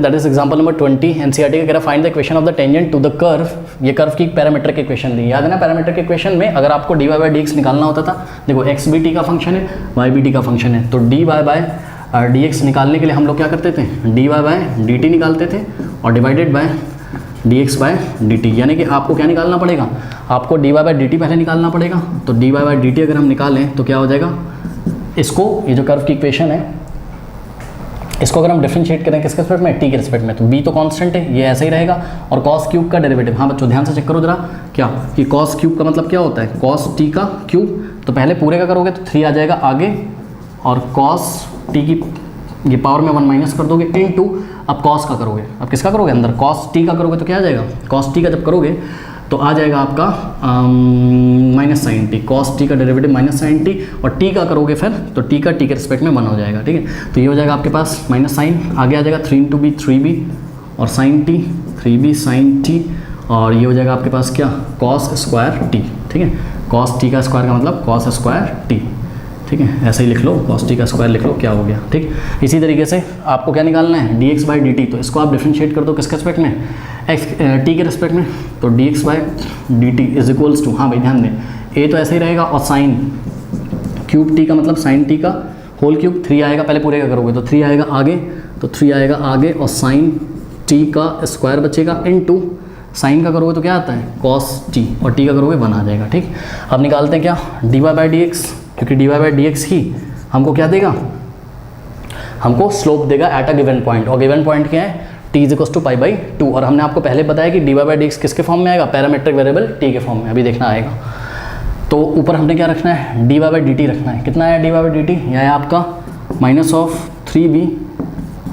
That is example number 20 NCERT का कह रहा है find the equation of the tangent to the curve. ये कर्व की पैरामीट्रिक इक्वेशन दी। याद है ना, पैरामीट्रिक इक्वेशन में अगर आपको dy बाई dx निकालना होता था, देखो x भी t का फंक्शन है, y भी t का फंक्शन है, तो dy बाय dx निकालने के लिए हम लोग क्या करते थे, dy बाय dt निकालते थे और divided by dx by dt। यानी कि आपको क्या निकालना पड़ेगा, आपको dy बाय dt पहले निकालना पड़ेगा। तो dy बाय dt अगर हम निकालें तो क्या हो जाएगा, इसको ये जो कर्व की इक्वेशन है इसको अगर हम डिफरेंशिएट करें किसके रिस्पेक्ट में, t के रिस्पेक्ट में, तो b तो कांस्टेंट है, ये ऐसा ही रहेगा। और cos क्यूब का डेरिवेटिव, हाँ बच्चों ध्यान से चेक करो जरा, क्या कि cos क्यूब का मतलब क्या होता है, cos t का क्यूब। तो पहले पूरे का करोगे तो 3 आ जाएगा आगे, और cos t की ये पावर में 1 माइनस कर दोगे इनटू, अब cos का करोगे, अब किसका करोगे अंदर, cos t का करोगे तो क्या आ जाएगा, cos t का जब करोगे तो आ जाएगा आपका minus sine t, cos t का डेरिवेटिव माइनस साइन टी, और टी का करोगे फिर तो टी का टी के रिस्पेक्ट में 1 हो जाएगा। ठीक है, तो ये हो जाएगा आपके पास माइनस साइन, आगे आ जाएगा 3 इंटू बी 3b और sign T 3b sign t, और ये हो जाएगा आपके पास क्या, कॉस स्क्वायर टी। ठीक है, कॉस टी का स्क्वायर का मतलब कॉस स्क्वायर टी। ठीक है, ऐसे ही लिख लो, कॉस टी का स्क्वायर लिख लो, क्या हो गया। ठीक, इसी तरीके से आपको क्या निकालना है, dx बाई dt, तो इसको आप डिफरेंशिएट कर दो किसके रिस्पेक्ट में, t के रिस्पेक्ट में, तो dx by dt is equals to, हाँ भाई ध्यान दें, a तो ऐसे ही रहेगा और साइन क्यूब t का मतलब साइन t का होल क्यूब, 3 आएगा पहले पूरे का करोगे तो 3 आएगा आगे, तो 3 आएगा आगे और साइन t का स्क्वायर बचेगा इनटू साइन का करोगे तो क्या आता है cos t, और t का करोगे 1 आ जाएगा। ठीक, अब निकालते हैं क्या, dy बाई dx, क्योंकि dy बाई dx ही हमको क्या देगा, हमको स्लोप देगा एट अ गिवन पॉइंट, और गिवन पॉइंट क्या है, t is equals to pi by 2, और हमने आपको पहले बताया कि dy बाई dx किसके फॉर्म में आएगा, पैरामीट्रिक वेरिएबल t के फॉर्म में, अभी देखना आएगा। तो ऊपर हमने क्या रखना है, dy बाई dt रखना है, कितना है dy बाई dt, यह है आपका minus of 3b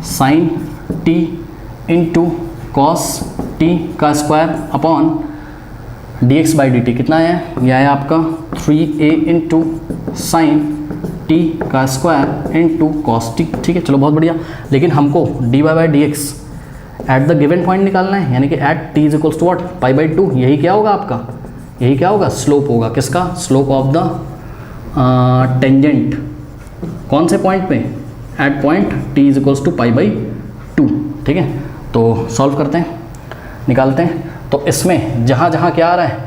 sine t into cos t का square upon dx by dt, कितना है, यह है आपका 3a इंटू साइन t का स्क्वायर इंटू कॉस t। ठीक है, चलो बहुत बढ़िया, लेकिन हमको dy by dx at the given point निकालना है, यानी कि at t is equals to what, pi by 2, यही क्या होगा आपका, यही क्या होगा, स्लोप होगा, किसका, स्लोप ऑफ द टेंजेंट, कौन से पॉइंट पे, at point t is equals to pi by 2। ठीक है, तो सॉल्व करते हैं, निकालते हैं। तो इसमें जहाँ जहाँ क्या आ रहा है,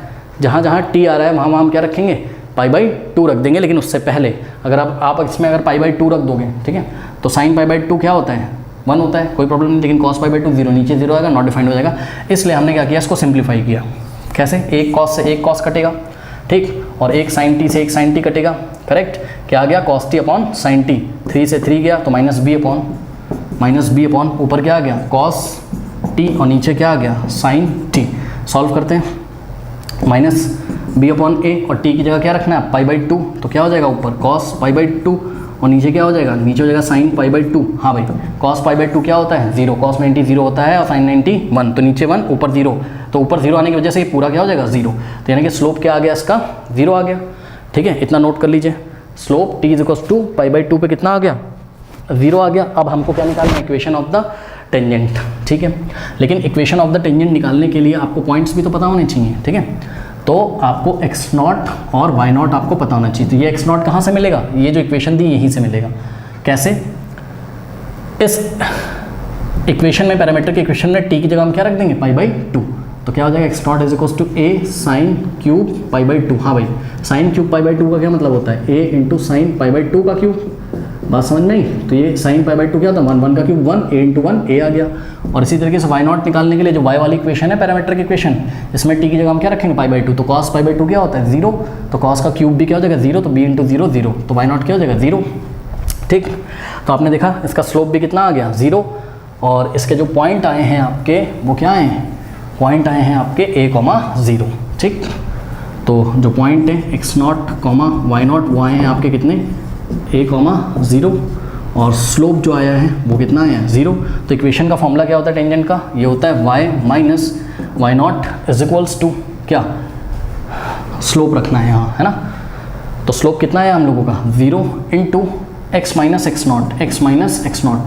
जहाँ जहाँ t आ रहा है वहाँ हम क्या रखेंगे, पाई बाई 2 रख देंगे, लेकिन उससे पहले अगर आप इसमें अगर पाई बाई 2 रख दोगे, ठीक है, तो साइन पाई बाई 2 क्या होता है, 1 होता है, कोई प्रॉब्लम नहीं, लेकिन कॉस पाई बाई 2 0, नीचे 0 आएगा, नॉट डिफाइंड हो जाएगा। इसलिए हमने क्या किया, इसको सिंप्लीफाई किया, कैसे, एक कॉस से एक कॉस कटेगा, ठीक, और एक साइन टी से एक साइन टी कटेगा, करेक्ट, क्या आ गया, cos T upon sine T, 3 से 3 गया तो माइनस बी अपॉन ऊपर क्या आ गया, कॉस टी, और नीचे क्या आ गया, साइन टी। सॉल्व करते हैं, माइनस बी अपॉन ए, और टी की जगह क्या रखना है, पाई बाई 2, तो क्या हो जाएगा ऊपर कॉस पाई बाई 2, और नीचे क्या हो जाएगा, नीचे हो जाएगा साइन पाई बाई 2। हाँ भाई, कॉस पाई बाई 2 क्या होता है, 0, कॉस 90 0 होता है, और साइन 90 1, तो नीचे 1 ऊपर 0, तो ऊपर 0 आने की वजह से ये पूरा क्या हो जाएगा 0, तो यानी कि स्लोप क्या आ गया इसका, 0 आ गया। ठीक है, इतना नोट कर लीजिए, slope t is equals to pi by 2 पे कितना आ गया, 0 आ गया। अब हमको क्या निकालना है, इक्वेशन ऑफ द टेंजेंट। ठीक है, लेकिन इक्वेशन ऑफ द टेंजेंट निकालने के लिए आपको पॉइंट्स भी तो पता होने चाहिए। ठीक है, तो आपको x0 और y0 आपको पता होना चाहिए। तो ये x0 कहाँ से मिलेगा, ये जो इक्वेशन दी यहीं से मिलेगा। कैसे, इस इक्वेशन में, पैरामीट्रिक इक्वेशन में t की जगह हम क्या रख देंगे, पाई बाई 2, तो क्या हो जाएगा, x0 is equals to a sine cube pi by 2। हाँ भाई, साइन क्यूब पाई बाई 2 का क्या मतलब होता है, a into sine pi by 2 का क्यूब, बात समझ में आई। तो ये साइन पाई बाई 2 क्या होता है, 1 का क्यूब 1, a इंटू 1 a आ गया। और इसी तरीके से y0 निकालने के लिए जो y वाली इक्वेशन है, पैरामीट्रिक इक्वेशन, इसमें t की जगह हम क्या रखेंगे, पाई बाई 2, तो cos पाई बाई 2 क्या होता है 0, तो cos का क्यूब भी क्या हो जाएगा 0, तो b इंटू 0 0, तो y0 क्या हो जाएगा 0। ठीक, तो आपने देखा इसका स्लोप भी कितना आ गया 0, और इसके जो पॉइंट आए हैं आपके वो क्या आए हैं, पॉइंट आए हैं आपके a,0। ठीक, तो जो पॉइंट है x0, y0 वो आए हैं आपके कितने, a,0, और स्लोप जो आया है वो कितना आया है 0। तो इक्वेशन का फॉर्मूला क्या होता है टेंजेंट का, ये होता है y minus y0 is equals to क्या, स्लोप रखना है यहाँ, है ना। तो स्लोप कितना है हम लोगों का 0 इंटू x माइनस x0,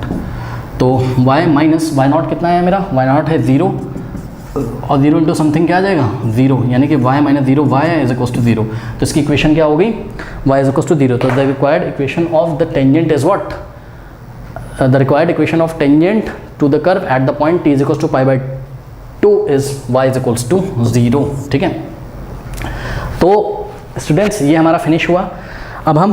तो y माइनस y0 कितना है मेरा, y0 है 0, और 0 इंटू समथिंग क्या आ जाएगा 0, यानी कि y minus 0 y is equals to 0। तो इसकी इक्वेशन क्या हो गई, y इज इक्वल्स टू 0। तो the required equation of the tangent is what, the required equation of tangent to the curve at the point t is equals to π/2 is y is equals to 0। ठीक है, तो students ये हमारा finish हुआ। अब हम